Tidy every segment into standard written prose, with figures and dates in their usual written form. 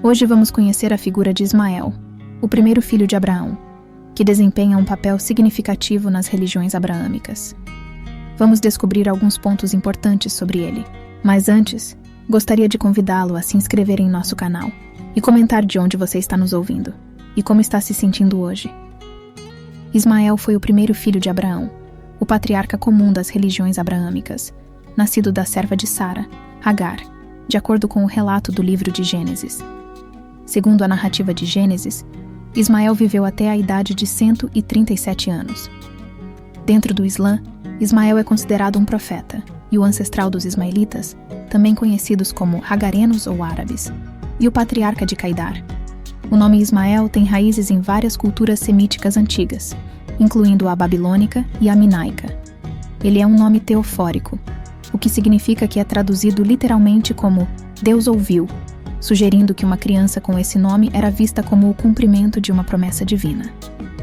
Hoje vamos conhecer a figura de Ismael, o primeiro filho de Abraão, que desempenha um papel significativo nas religiões abraâmicas. Vamos descobrir alguns pontos importantes sobre ele, mas antes, gostaria de convidá-lo a se inscrever em nosso canal e comentar de onde você está nos ouvindo e como está se sentindo hoje. Ismael foi o primeiro filho de Abraão, o patriarca comum das religiões abraâmicas, nascido da serva de Sara, Agar, de acordo com o relato do livro de Gênesis. Segundo a narrativa de Gênesis, Ismael viveu até a idade de 137 anos. Dentro do Islã, Ismael é considerado um profeta e o ancestral dos ismaelitas, também conhecidos como hagarenos ou árabes, e o patriarca de Caidar. O nome Ismael tem raízes em várias culturas semíticas antigas, incluindo a babilônica e a minaica. Ele é um nome teofórico, o que significa que é traduzido literalmente como Deus ouviu, sugerindo que uma criança com esse nome era vista como o cumprimento de uma promessa divina.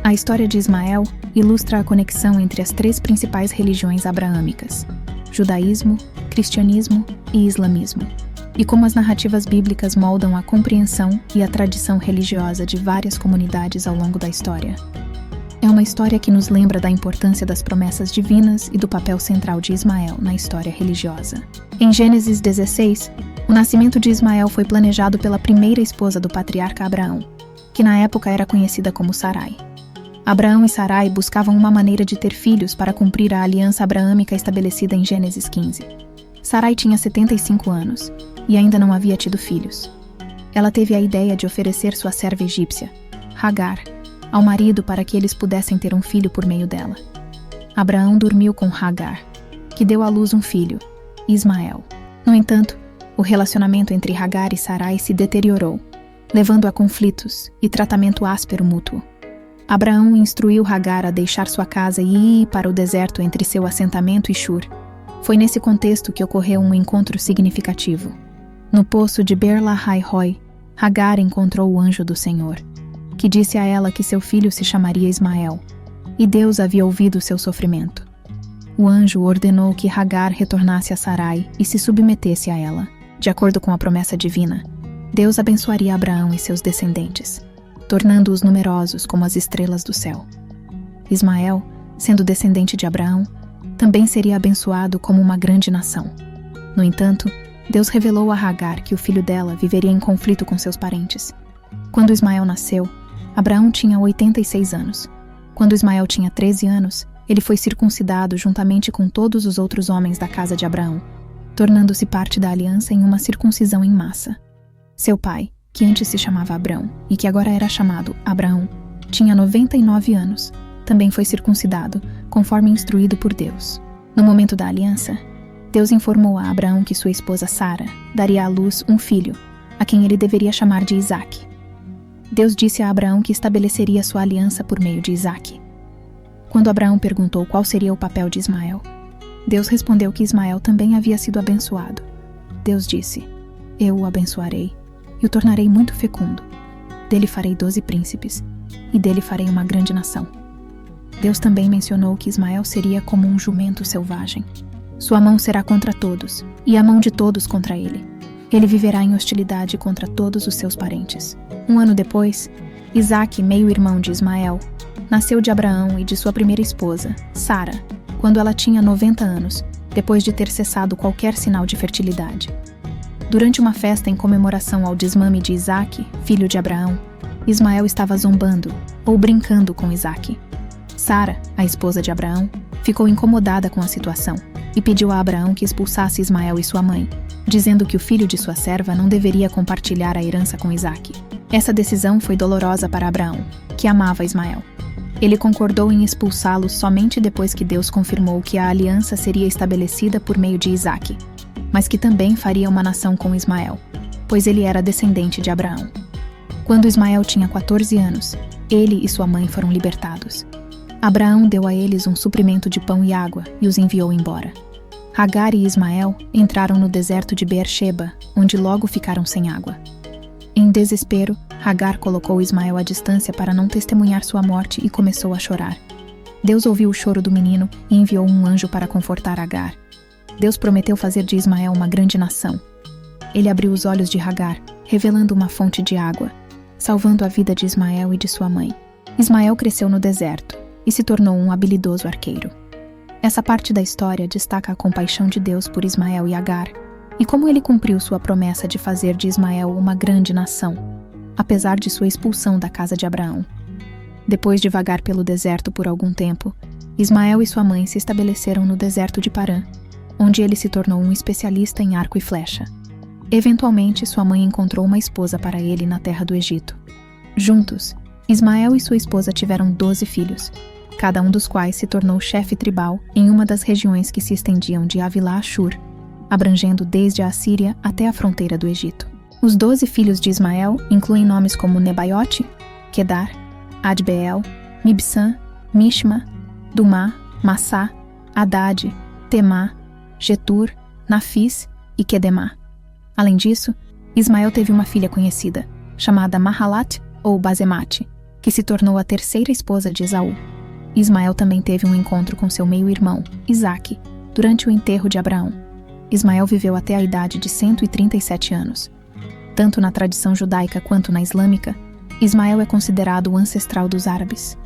A história de Ismael ilustra a conexão entre as três principais religiões abraâmicas, judaísmo, cristianismo e islamismo, e como as narrativas bíblicas moldam a compreensão e a tradição religiosa de várias comunidades ao longo da história. É uma história que nos lembra da importância das promessas divinas e do papel central de Ismael na história religiosa. Em Gênesis 16, o nascimento de Ismael foi planejado pela primeira esposa do patriarca Abraão, que na época era conhecida como Sarai. Abraão e Sarai buscavam uma maneira de ter filhos para cumprir a aliança abraâmica estabelecida em Gênesis 15. Sarai tinha 75 anos e ainda não havia tido filhos. Ela teve a ideia de oferecer sua serva egípcia, Agar, ao marido para que eles pudessem ter um filho por meio dela. Abraão dormiu com Agar, que deu à luz um filho, Ismael. No entanto, o relacionamento entre Agar e Sarai se deteriorou, levando a conflitos e tratamento áspero mútuo. Abraão instruiu Agar a deixar sua casa e ir para o deserto entre seu assentamento e Shur. Foi nesse contexto que ocorreu um encontro significativo. No poço de Beer-lahai-roi, Agar encontrou o anjo do Senhor, que disse a ela que seu filho se chamaria Ismael, e Deus havia ouvido seu sofrimento. O anjo ordenou que Agar retornasse a Sarai e se submetesse a ela. De acordo com a promessa divina, Deus abençoaria Abraão e seus descendentes, tornando-os numerosos como as estrelas do céu. Ismael, sendo descendente de Abraão, também seria abençoado como uma grande nação. No entanto, Deus revelou a Agar que o filho dela viveria em conflito com seus parentes. Quando Ismael nasceu, Abraão tinha 86 anos. Quando Ismael tinha 13 anos, ele foi circuncidado juntamente com todos os outros homens da casa de Abraão, tornando-se parte da aliança em uma circuncisão em massa. Seu pai, que antes se chamava Abrão e que agora era chamado Abraão, tinha 99 anos, também foi circuncidado, conforme instruído por Deus. No momento da aliança, Deus informou a Abraão que sua esposa Sara daria à luz um filho, a quem ele deveria chamar de Isaque. Deus disse a Abraão que estabeleceria sua aliança por meio de Isaque. Quando Abraão perguntou qual seria o papel de Ismael, Deus respondeu que Ismael também havia sido abençoado. Deus disse: Eu o abençoarei e o tornarei muito fecundo. Dele farei 12 príncipes, e dele farei uma grande nação. Deus também mencionou que Ismael seria como um jumento selvagem. Sua mão será contra todos, e a mão de todos contra ele. Ele viverá em hostilidade contra todos os seus parentes. Um ano depois, Isaque, meio-irmão de Ismael, nasceu de Abraão e de sua primeira esposa, Sara, quando ela tinha 90 anos, depois de ter cessado qualquer sinal de fertilidade. Durante uma festa em comemoração ao desmame de Isaque, filho de Abraão, Ismael estava zombando ou brincando com Isaque. Sara, a esposa de Abraão, ficou incomodada com a situação e pediu a Abraão que expulsasse Ismael e sua mãe, dizendo que o filho de sua serva não deveria compartilhar a herança com Isaque. Essa decisão foi dolorosa para Abraão, que amava Ismael. Ele concordou em expulsá-lo somente depois que Deus confirmou que a aliança seria estabelecida por meio de Isaque, mas que também faria uma nação com Ismael, pois ele era descendente de Abraão. Quando Ismael tinha 14 anos, ele e sua mãe foram libertados. Abraão deu a eles um suprimento de pão e água e os enviou embora. Agar e Ismael entraram no deserto de Beer-sheba, onde logo ficaram sem água. Em desespero, Agar colocou Ismael à distância para não testemunhar sua morte e começou a chorar. Deus ouviu o choro do menino e enviou um anjo para confortar Agar. Deus prometeu fazer de Ismael uma grande nação. Ele abriu os olhos de Agar, revelando uma fonte de água, salvando a vida de Ismael e de sua mãe. Ismael cresceu no deserto e se tornou um habilidoso arqueiro. Essa parte da história destaca a compaixão de Deus por Ismael e Agar, e como ele cumpriu sua promessa de fazer de Ismael uma grande nação, apesar de sua expulsão da casa de Abraão. Depois de vagar pelo deserto por algum tempo, Ismael e sua mãe se estabeleceram no deserto de Parã, onde ele se tornou um especialista em arco e flecha. Eventualmente, sua mãe encontrou uma esposa para ele na terra do Egito. Juntos, Ismael e sua esposa tiveram 12 filhos, cada um dos quais se tornou chefe tribal em uma das regiões que se estendiam de Havilá a Shur, abrangendo desde a Assíria até a fronteira do Egito. Os 12 filhos de Ismael incluem nomes como Nebaiote, Quedar, Adbeel, Mibsam, Mishma, Dumá, Massá, Haddad, Temá, Getur, Nafis e Quedemá. Além disso, Ismael teve uma filha conhecida, chamada Mahalat ou Bazemate, que se tornou a terceira esposa de Esaú. Ismael também teve um encontro com seu meio-irmão, Isaque, durante o enterro de Abraão. Ismael viveu até a idade de 137 anos. Tanto na tradição judaica quanto na islâmica, Ismael é considerado o ancestral dos árabes.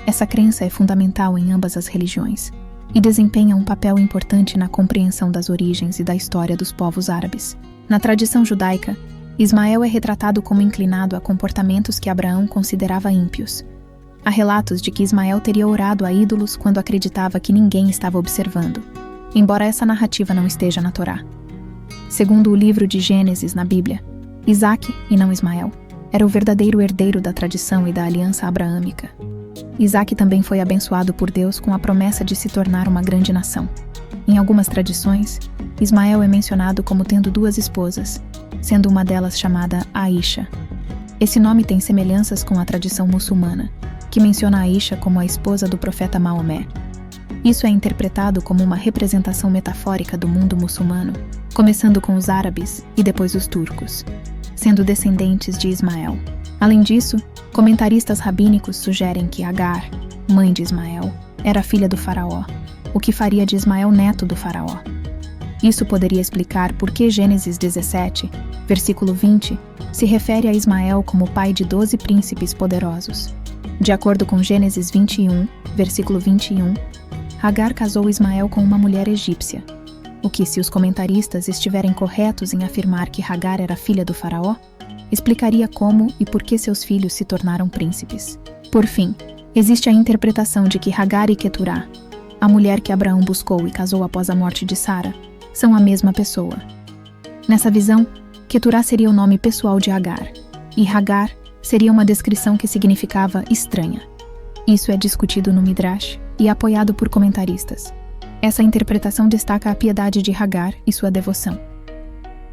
Essa crença é fundamental em ambas as religiões e desempenha um papel importante na compreensão das origens e da história dos povos árabes. Na tradição judaica, Ismael é retratado como inclinado a comportamentos que Abraão considerava ímpios. Há relatos de que Ismael teria orado a ídolos quando acreditava que ninguém estava observando, embora essa narrativa não esteja na Torá. Segundo o livro de Gênesis na Bíblia, Isaque, e não Ismael, era o verdadeiro herdeiro da tradição e da aliança abraâmica. Isaque também foi abençoado por Deus com a promessa de se tornar uma grande nação. Em algumas tradições, Ismael é mencionado como tendo 2 esposas, sendo uma delas chamada Aisha. Esse nome tem semelhanças com a tradição muçulmana, que menciona Aisha como a esposa do profeta Maomé. Isso é interpretado como uma representação metafórica do mundo muçulmano, começando com os árabes e depois os turcos, sendo descendentes de Ismael. Além disso, comentaristas rabínicos sugerem que Agar, mãe de Ismael, era filha do faraó, o que faria de Ismael neto do faraó. Isso poderia explicar por que Gênesis 17, versículo 20, se refere a Ismael como pai de 12 príncipes poderosos. De acordo com Gênesis 21, versículo 21, Agar casou Ismael com uma mulher egípcia, o que, se os comentaristas estiverem corretos em afirmar que Agar era filha do faraó, explicaria como e por que seus filhos se tornaram príncipes. Por fim, existe a interpretação de que Agar e Queturá, a mulher que Abraão buscou e casou após a morte de Sara, são a mesma pessoa. Nessa visão, Queturá seria o nome pessoal de Agar, e Agar seria uma descrição que significava estranha. Isso é discutido no Midrash e apoiado por comentaristas. Essa interpretação destaca a piedade de Agar e sua devoção.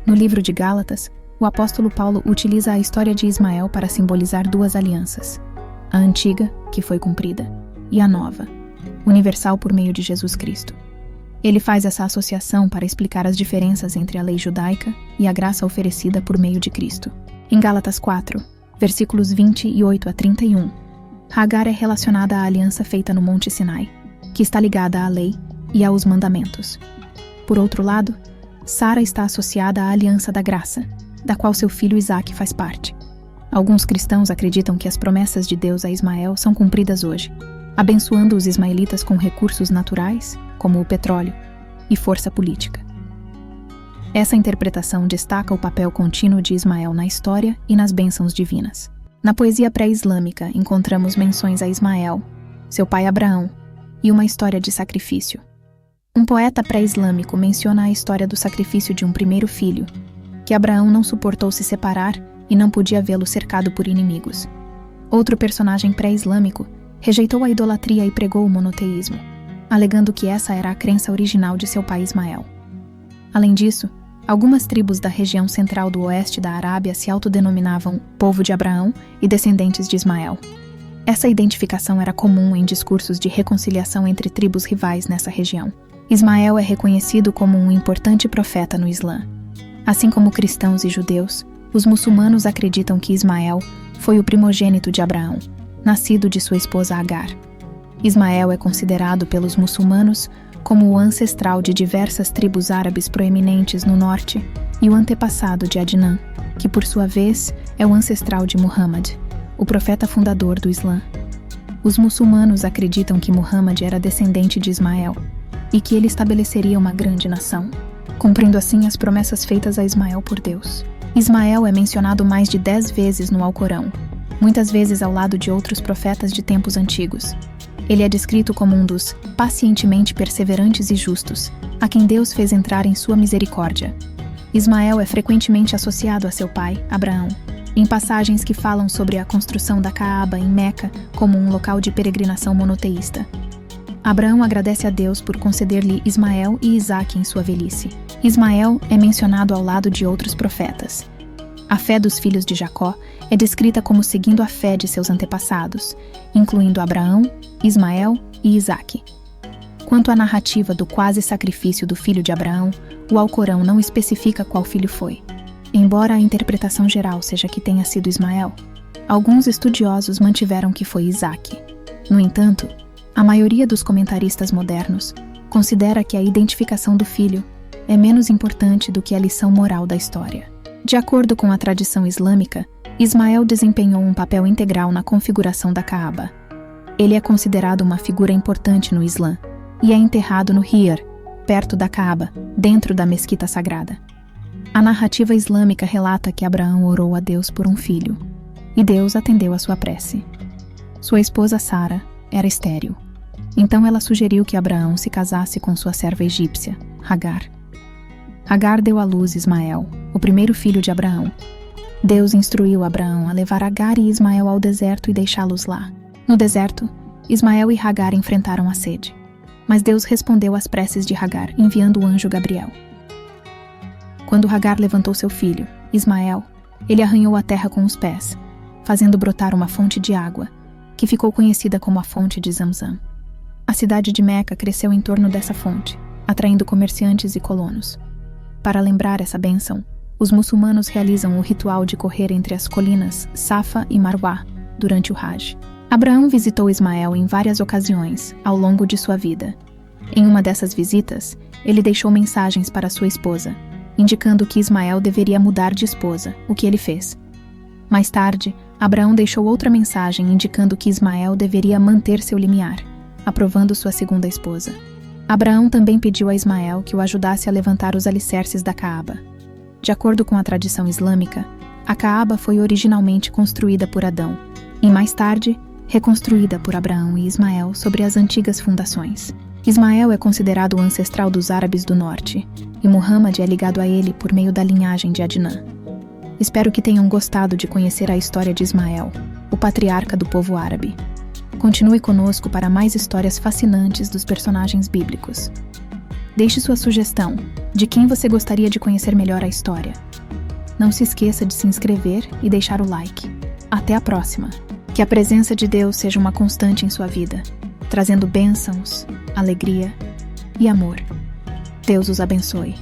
No livro de Gálatas, o apóstolo Paulo utiliza a história de Ismael para simbolizar 2 alianças: a antiga, que foi cumprida, e a nova, universal por meio de Jesus Cristo. Ele faz essa associação para explicar as diferenças entre a lei judaica e a graça oferecida por meio de Cristo. Em Gálatas 4, versículos 28 a 31, Agar é relacionada à aliança feita no Monte Sinai, que está ligada à lei e aos mandamentos. Por outro lado, Sara está associada à aliança da graça, da qual seu filho Isaque faz parte. Alguns cristãos acreditam que as promessas de Deus a Ismael são cumpridas hoje, abençoando os ismaelitas com recursos naturais, como o petróleo, e força política. Essa interpretação destaca o papel contínuo de Ismael na história e nas bênçãos divinas. Na poesia pré-islâmica encontramos menções a Ismael, seu pai Abraão, e uma história de sacrifício. Um poeta pré-islâmico menciona a história do sacrifício de um primeiro filho, que Abraão não suportou se separar e não podia vê-lo cercado por inimigos. Outro personagem pré-islâmico rejeitou a idolatria e pregou o monoteísmo, alegando que essa era a crença original de seu pai Ismael. Além disso, algumas tribos da região central do oeste da Arábia se autodenominavam povo de Abraão e descendentes de Ismael. Essa identificação era comum em discursos de reconciliação entre tribos rivais nessa região. Ismael é reconhecido como um importante profeta no Islã. Assim como cristãos e judeus, os muçulmanos acreditam que Ismael foi o primogênito de Abraão, nascido de sua esposa Agar. Ismael é considerado pelos muçulmanos como o ancestral de diversas tribos árabes proeminentes no norte e o antepassado de Adnan, que por sua vez é o ancestral de Muhammad, o profeta fundador do Islã. Os muçulmanos acreditam que Muhammad era descendente de Ismael e que ele estabeleceria uma grande nação, cumprindo assim as promessas feitas a Ismael por Deus. Ismael é mencionado mais de 10 vezes no Alcorão, muitas vezes ao lado de outros profetas de tempos antigos. Ele é descrito como um dos pacientemente perseverantes e justos, a quem Deus fez entrar em sua misericórdia. Ismael é frequentemente associado a seu pai, Abraão, em passagens que falam sobre a construção da Caaba em Meca como um local de peregrinação monoteísta. Abraão agradece a Deus por conceder-lhe Ismael e Isaque em sua velhice. Ismael é mencionado ao lado de outros profetas. A fé dos filhos de Jacó é descrita como seguindo a fé de seus antepassados, incluindo Abraão, Ismael e Isaque. Quanto à narrativa do quase sacrifício do filho de Abraão, o Alcorão não especifica qual filho foi. Embora a interpretação geral seja que tenha sido Ismael, alguns estudiosos mantiveram que foi Isaque. No entanto, a maioria dos comentaristas modernos considera que a identificação do filho é menos importante do que a lição moral da história. De acordo com a tradição islâmica, Ismael desempenhou um papel integral na configuração da Caaba. Ele é considerado uma figura importante no Islã e é enterrado no Hijr, perto da Caaba, dentro da mesquita sagrada. A narrativa islâmica relata que Abraão orou a Deus por um filho, e Deus atendeu a sua prece. Sua esposa Sara era estéril, então ela sugeriu que Abraão se casasse com sua serva egípcia, Hagar. Hagar deu à luz Ismael, o primeiro filho de Abraão. Deus instruiu Abraão a levar Hagar e Ismael ao deserto e deixá-los lá. No deserto, Ismael e Hagar enfrentaram a sede, mas Deus respondeu às preces de Hagar, enviando o anjo Gabriel. Quando Hagar levantou seu filho, Ismael, ele arranhou a terra com os pés, fazendo brotar uma fonte de água, que ficou conhecida como a fonte de Zamzam. A cidade de Meca cresceu em torno dessa fonte, atraindo comerciantes e colonos. Para lembrar essa bênção, os muçulmanos realizam o ritual de correr entre as colinas Safa e Marwá durante o Hajj. Abraão visitou Ismael em várias ocasiões ao longo de sua vida. Em uma dessas visitas, ele deixou mensagens para sua esposa, indicando que Ismael deveria mudar de esposa, o que ele fez. Mais tarde, Abraão deixou outra mensagem indicando que Ismael deveria manter seu limiar, aprovando sua segunda esposa. Abraão também pediu a Ismael que o ajudasse a levantar os alicerces da Caaba. De acordo com a tradição islâmica, a Caaba foi originalmente construída por Adão e, mais tarde, reconstruída por Abraão e Ismael sobre as antigas fundações. Ismael é considerado o ancestral dos árabes do norte, e Muhammad é ligado a ele por meio da linhagem de Adnan. Espero que tenham gostado de conhecer a história de Ismael, o patriarca do povo árabe. Continue conosco para mais histórias fascinantes dos personagens bíblicos. Deixe sua sugestão de quem você gostaria de conhecer melhor a história. Não se esqueça de se inscrever e deixar o like. Até a próxima! Que a presença de Deus seja uma constante em sua vida, trazendo bênçãos, alegria e amor. Deus os abençoe.